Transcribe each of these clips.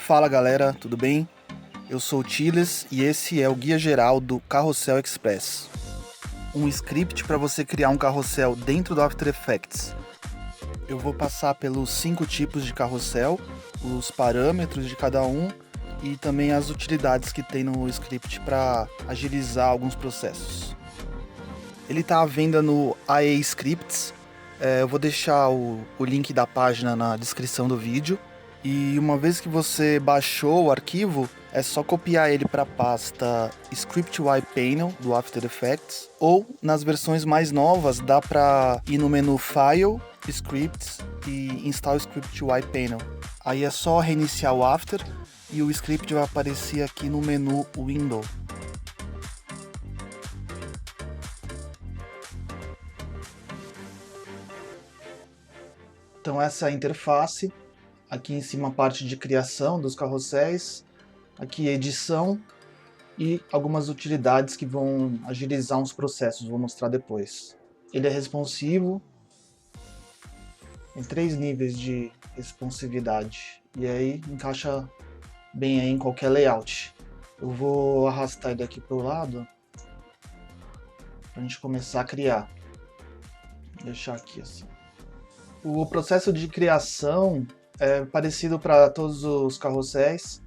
Fala galera, tudo bem? Eu sou o Tiles e esse é o guia geral do Carrossel Express. Um script para você criar um carrossel dentro do After Effects. Eu vou passar pelos 5 tipos de carrossel, os parâmetros de cada um e também as utilidades que tem no script para agilizar alguns processos. Ele está à venda no AE Scripts. Eu vou deixar o link da página na descrição do vídeo. E uma vez que você baixou o arquivo, é só copiar ele para a pasta Script UI Panel do After Effects, ou nas versões mais novas dá para ir no menu File, Scripts e Install Script UI Panel. Aí é só reiniciar o After e o script vai aparecer aqui no menu Window. Então essa é a interface. Aqui em cima a parte de criação dos carrosséis, aqui edição e algumas utilidades que vão agilizar uns processos, vou mostrar depois. Ele é responsivo, tem 3 níveis de responsividade e aí encaixa bem aí em qualquer layout. Eu vou arrastar ele aqui para o lado para a gente começar a criar. Vou deixar aqui assim. O processo de criação é parecido para todos os carrosséis.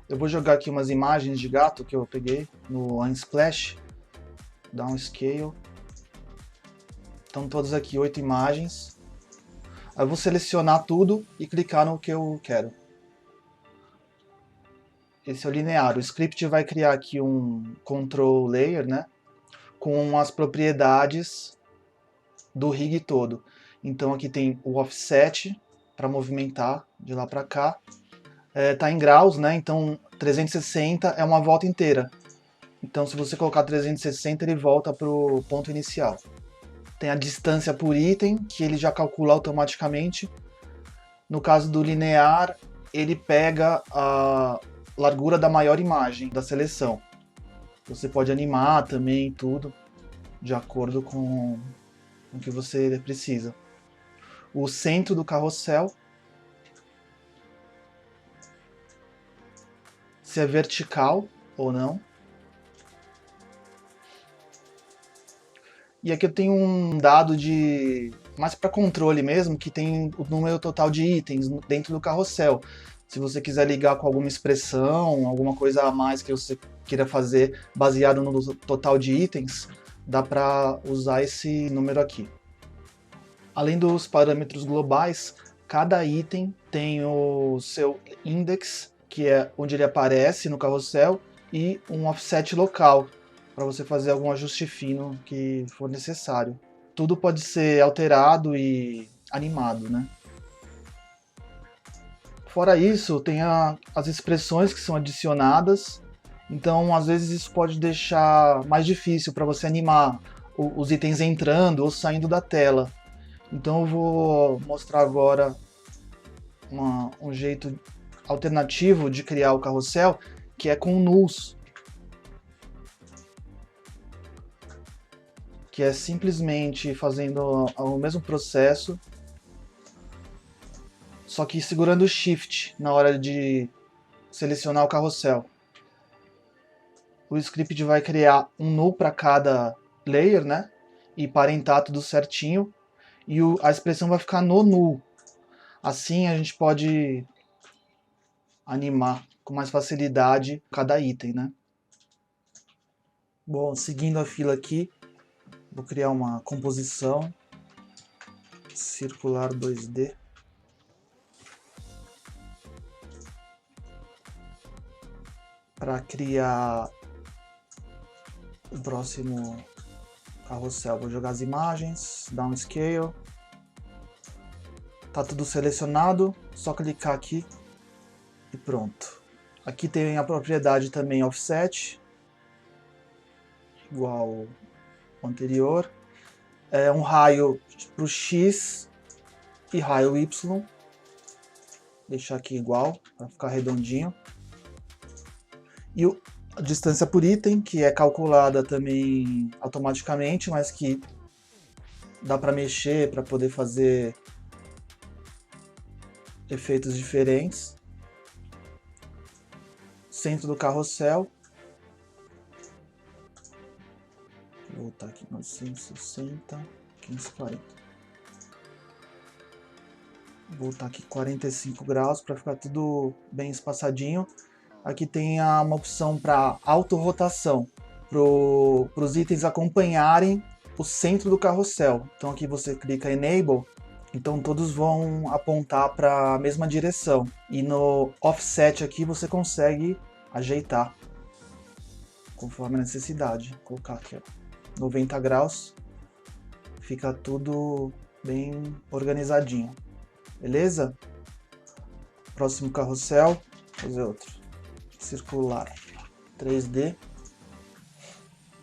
Eu vou jogar aqui umas imagens de gato que eu peguei no Unsplash, Downscale. Estão todas aqui 8 imagens. Aí eu vou selecionar tudo e clicar no que eu quero. Esse é o linear. O script vai criar aqui um control layer, né, com as propriedades do rig todo. Então aqui tem o offset para movimentar de lá para cá. Tá em graus, né? Então 360 é uma volta inteira. Então se você colocar 360 ele volta para o ponto inicial. Tem a distância por item, que ele já calcula automaticamente. No caso do linear, ele pega a largura da maior imagem da seleção. Você pode animar também tudo, de acordo com o que você precisa. O centro do carrossel, se é vertical ou não. E aqui eu tenho um dado de mais para controle mesmo, que tem o número total de itens dentro do carrossel. Se você quiser ligar com alguma expressão, alguma coisa a mais que você queira fazer baseado no total de itens, dá para usar esse número aqui. Além dos parâmetros globais, cada item tem o seu index, que é onde ele aparece no carrossel, e um offset local, para você fazer algum ajuste fino que for necessário. Tudo pode ser alterado e animado, né? Fora isso, tem as expressões que são adicionadas, então às vezes isso pode deixar mais difícil para você animar os itens entrando ou saindo da tela. Então eu vou mostrar agora um jeito alternativo de criar o carrossel, que é com nulls. Que é simplesmente fazendo o mesmo processo, só que segurando o Shift na hora de selecionar o carrossel. O script vai criar um null para cada layer, né? E parentar tudo certinho. E a expressão vai ficar no null. Assim a gente pode animar com mais facilidade cada item, né? Bom, seguindo a fila aqui, vou criar uma composição circular 2D. Para criar o próximo carrossel, vou jogar as imagens, downscale. Tá tudo selecionado, só clicar aqui e pronto. Aqui tem a propriedade também offset, igual ao anterior. É um raio para o X e raio Y. Deixar aqui igual, para ficar redondinho. E a distância por item, que é calculada também automaticamente, mas que dá para mexer para poder fazer efeitos diferentes. centro do carrossel. Vou voltar aqui 960, 540. Vou voltar aqui 45 graus para ficar tudo bem espaçadinho. Aqui tem uma opção para autorrotação, para os itens acompanharem o centro do carrossel. Então aqui você clica Enable, então todos vão apontar para a mesma direção. E no Offset aqui você consegue ajeitar conforme a necessidade. Vou colocar aqui, ó, 90 graus, fica tudo bem organizadinho. Beleza? Próximo carrossel, vou fazer outro. Circular 3D.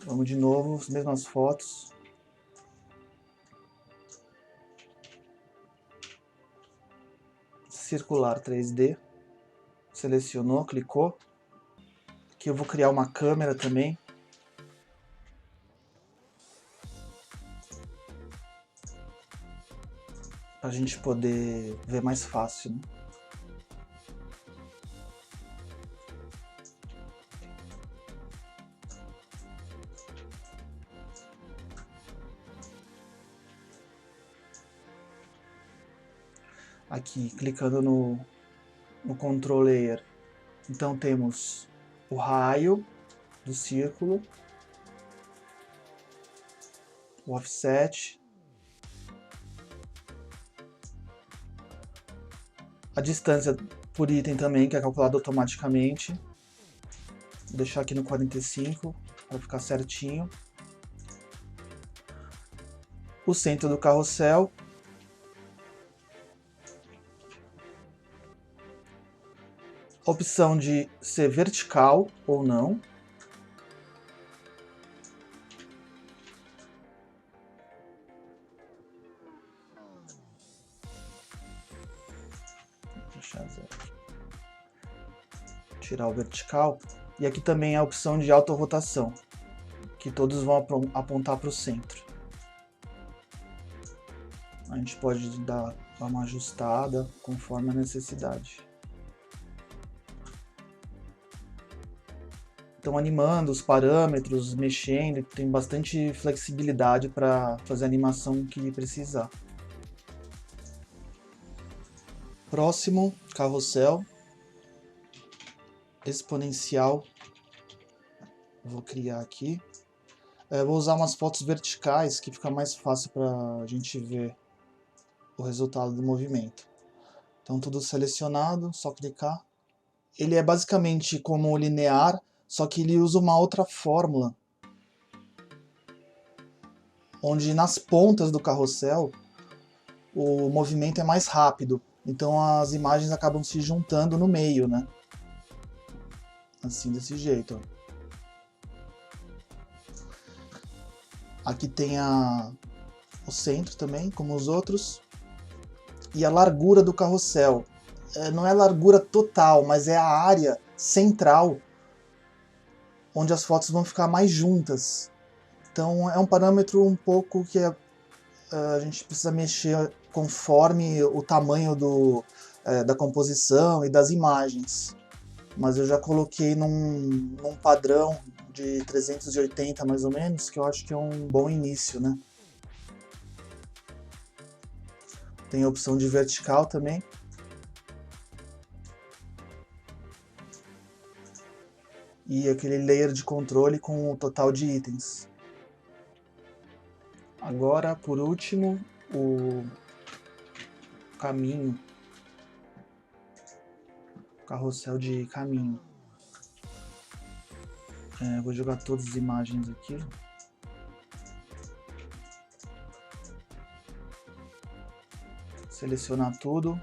Vamos de novo, as mesmas fotos. Circular 3D. Selecionou, clicou. Aqui eu vou criar uma câmera também. Para a gente poder ver mais fácil, né? Aqui, clicando no Control Layer, então temos o raio do círculo, o offset, a distância por item também, que é calculada automaticamente. Vou deixar aqui no 45 para ficar certinho. O centro do carrossel. Opção de ser vertical ou não. Deixar zero. Tirar o vertical. E aqui também é a opção de autorrotação, que todos vão apontar para o centro. A gente pode dar uma ajustada conforme a necessidade. Então, animando os parâmetros, mexendo, tem bastante flexibilidade para fazer a animação que precisar. Próximo, carrossel exponencial. Vou criar aqui. Vou usar umas fotos verticais que fica mais fácil para a gente ver o resultado do movimento. Então, tudo selecionado, só clicar. Ele é basicamente como o linear, só que ele usa uma outra fórmula, onde nas pontas do carrossel o movimento é mais rápido, então as imagens acabam se juntando no meio, né? Assim, desse jeito. Aqui tem o centro também, como os outros, e a largura do carrossel. Não é largura total, mas é a área central onde as fotos vão ficar mais juntas. Então é um parâmetro um pouco que a gente precisa mexer conforme o tamanho da composição e das imagens. Mas eu já coloquei num padrão de 380 mais ou menos, que eu acho que é um bom início, né? Tem a opção de vertical também. E aquele layer de controle com o total de itens. Agora, por último, o caminho. Carrossel de caminho. Vou jogar todas as imagens aqui. Selecionar tudo.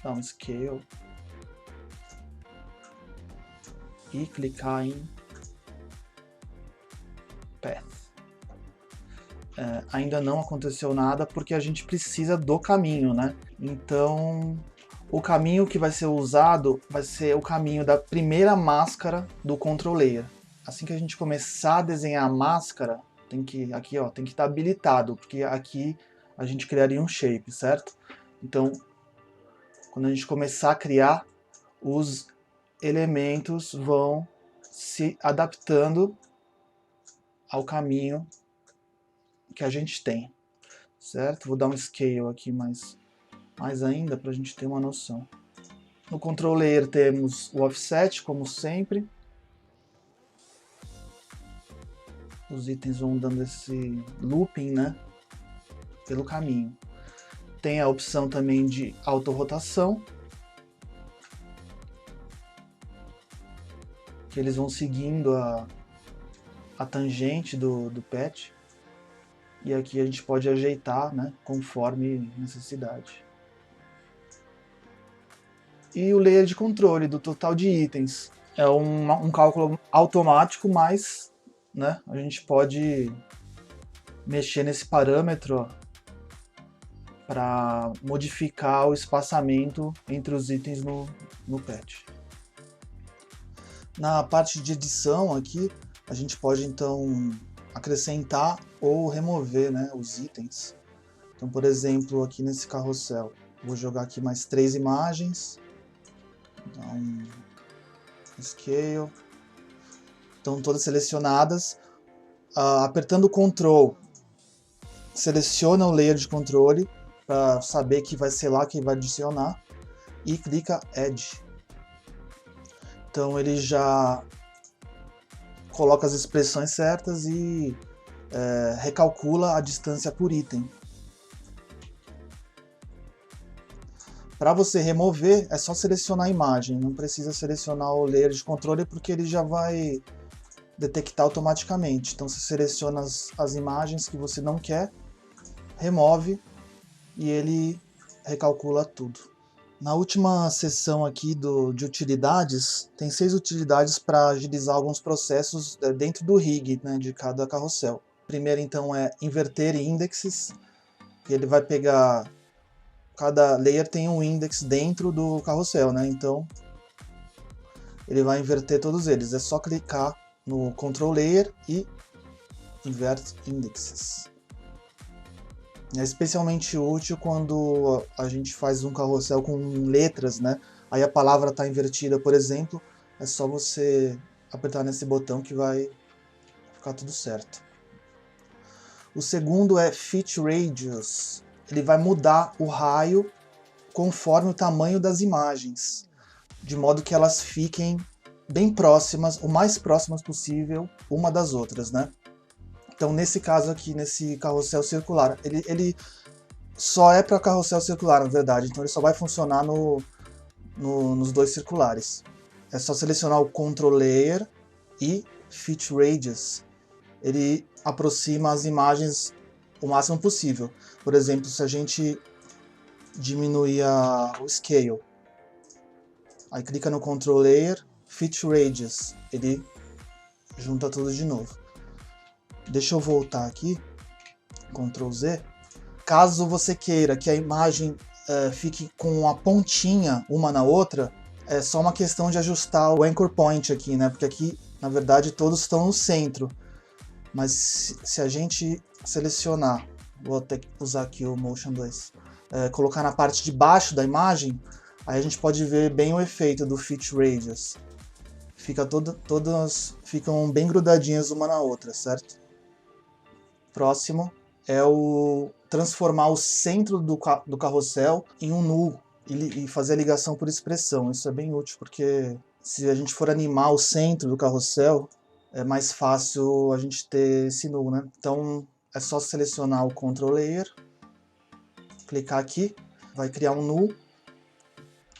Dar um scale. E clicar em Path. Ainda não aconteceu nada porque a gente precisa do caminho, né? Então, o caminho que vai ser usado vai ser o caminho da primeira máscara do Control Layer. Assim que a gente começar a desenhar a máscara, aqui ó, tem que estar habilitado, porque aqui a gente criaria um shape, certo? Então, quando a gente começar a criar, os elementos vão se adaptando ao caminho que a gente tem, certo? Vou dar um scale aqui mais ainda para a gente ter uma noção. No Control Layer temos o Offset, como sempre. Os itens vão dando esse looping, né, pelo caminho. Tem a opção também de autorrotação, que eles vão seguindo a tangente do patch. E aqui a gente pode ajeitar, né, conforme necessidade. E o layer de controle do total de itens. É um cálculo automático, mas, né, a gente pode mexer nesse parâmetro para modificar o espaçamento entre os itens no patch. Na parte de edição aqui, a gente pode então acrescentar ou remover, né, os itens. Então, por exemplo, aqui nesse carrossel, vou jogar aqui mais 3 imagens. Então, scale. Estão todas selecionadas. Apertando o Ctrl, seleciona o layer de controle para saber que vai ser lá que vai adicionar e clica Add. Então ele já coloca as expressões certas e recalcula a distância por item. Para você remover, é só selecionar a imagem, não precisa selecionar o layer de controle porque ele já vai detectar automaticamente. Então você seleciona as imagens que você não quer, remove e ele recalcula tudo. Na última seção aqui de utilidades, tem 6 utilidades para agilizar alguns processos dentro do rig, né, de cada carrossel. Primeiro então é inverter indexes, que ele vai pegar, cada layer tem um index dentro do carrossel, né, então ele vai inverter todos eles. É só clicar no Control Layer e inverte indexes. É especialmente útil quando a gente faz um carrossel com letras, né? Aí a palavra está invertida, por exemplo, é só você apertar nesse botão que vai ficar tudo certo. O segundo é Fit Radius. Ele vai mudar o raio conforme o tamanho das imagens, de modo que elas fiquem bem próximas, o mais próximas possível uma das outras, né? Então, nesse caso aqui, nesse carrossel circular, ele só é para carrossel circular, na verdade. Então, ele só vai funcionar nos dois circulares. É só selecionar o Control Layer e Fit Radius. Ele aproxima as imagens o máximo possível. Por exemplo, se a gente diminuir o Scale, aí clica no Control Layer, Fit Radius, ele junta tudo de novo. Deixa eu voltar aqui, Ctrl Z. Caso você queira que a imagem fique com a pontinha uma na outra, é só uma questão de ajustar o Anchor Point aqui, né? Porque aqui, na verdade, todos estão no centro. Mas se a gente selecionar, vou até usar aqui o Motion 2, colocar na parte de baixo da imagem, aí a gente pode ver bem o efeito do Fit Radius. Todas ficam bem grudadinhas uma na outra, certo? Próximo é o transformar o centro do carrossel em um null e fazer a ligação por expressão. Isso é bem útil porque se a gente for animar o centro do carrossel, é mais fácil a gente ter esse null, né? Então é só selecionar o Control Layer, clicar aqui, vai criar um null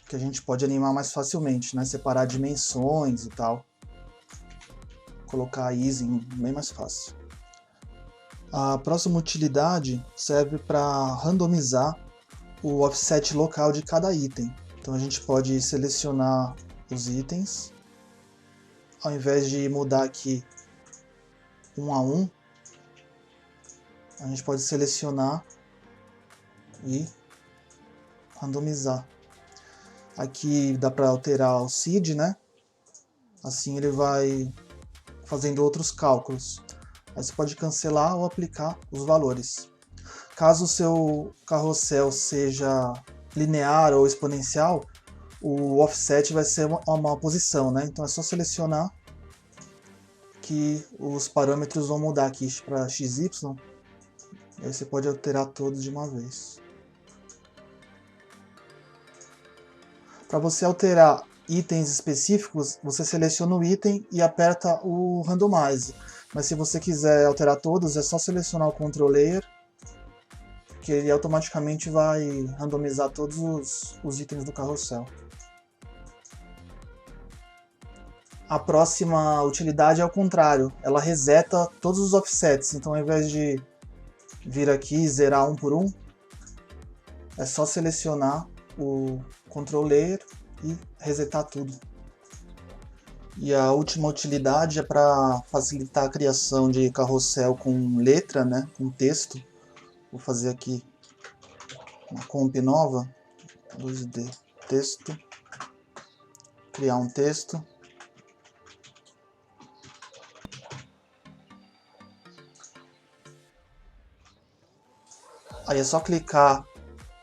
que a gente pode animar mais facilmente, né? Separar dimensões e tal. Colocar easing, bem mais fácil. A próxima utilidade serve para randomizar o offset local de cada item. Então a gente pode selecionar os itens, ao invés de mudar aqui 1 a 1, a gente pode selecionar e randomizar. Aqui dá para alterar o seed, né? Assim ele vai fazendo outros cálculos. Aí você pode cancelar ou aplicar os valores. Caso o seu carrossel seja linear ou exponencial, o offset vai ser uma posição, né? Então é só selecionar que os parâmetros vão mudar aqui para XY. E aí você pode alterar todos de uma vez. Para você alterar itens específicos, você seleciona o item e aperta o Randomize. Mas se você quiser alterar todos, é só selecionar o Control Layer, que ele automaticamente vai randomizar todos os itens do carrossel. A próxima utilidade é o contrário, ela reseta todos os offsets, então ao invés de vir aqui e zerar um por um, é só selecionar o Control Layer e resetar tudo. E a última utilidade é para facilitar a criação de carrossel com letra, né, com texto. Vou fazer aqui uma comp nova, 2D, texto, criar um texto. Aí é só clicar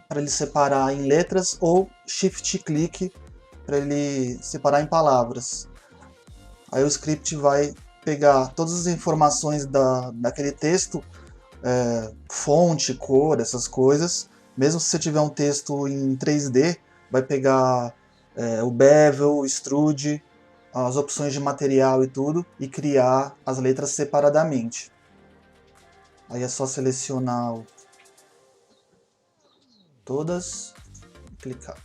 para ele separar em letras ou shift clique para ele separar em palavras. Aí o script vai pegar todas as informações daquele texto, fonte, cor, essas coisas. Mesmo se você tiver um texto em 3D, vai pegar o bevel, o extrude, as opções de material e tudo, e criar as letras separadamente. Aí é só selecionar todas e clicar.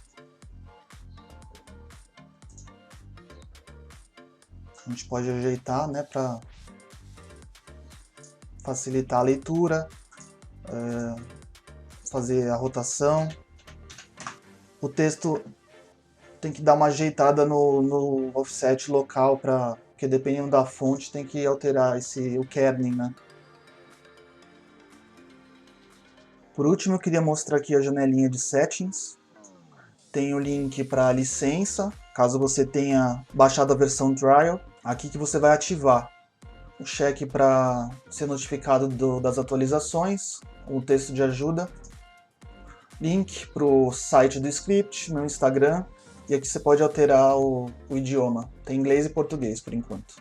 A gente pode ajeitar, né, para facilitar a leitura, fazer a rotação. O texto tem que dar uma ajeitada no offset local, porque dependendo da fonte tem que alterar o kerning, né? Por último, eu queria mostrar aqui a janelinha de settings. Tem o link para a licença, caso você tenha baixado a versão trial. Aqui que você vai ativar o check para ser notificado das atualizações, o texto de ajuda, link para o site do script, meu Instagram, e aqui você pode alterar o idioma. Tem inglês e português por enquanto.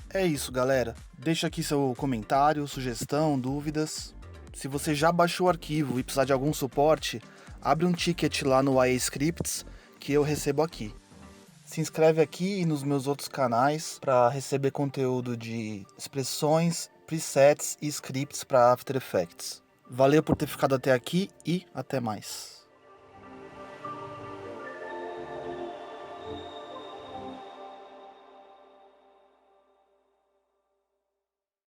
É isso, galera. Deixa aqui seu comentário, sugestão, dúvidas. Se você já baixou o arquivo e precisar de algum suporte, abre um ticket lá no IA Scripts que eu recebo aqui. Se inscreve aqui e nos meus outros canais para receber conteúdo de expressões, presets e scripts para After Effects. Valeu por ter ficado até aqui e até mais.